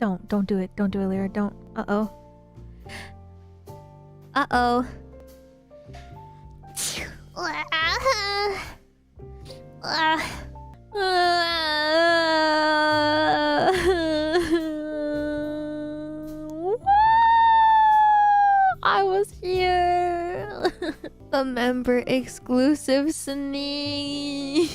Don't do it. Don't do it, Elira. Don't. Uh-oh. Uh-oh. I was here. The member exclusive sneak.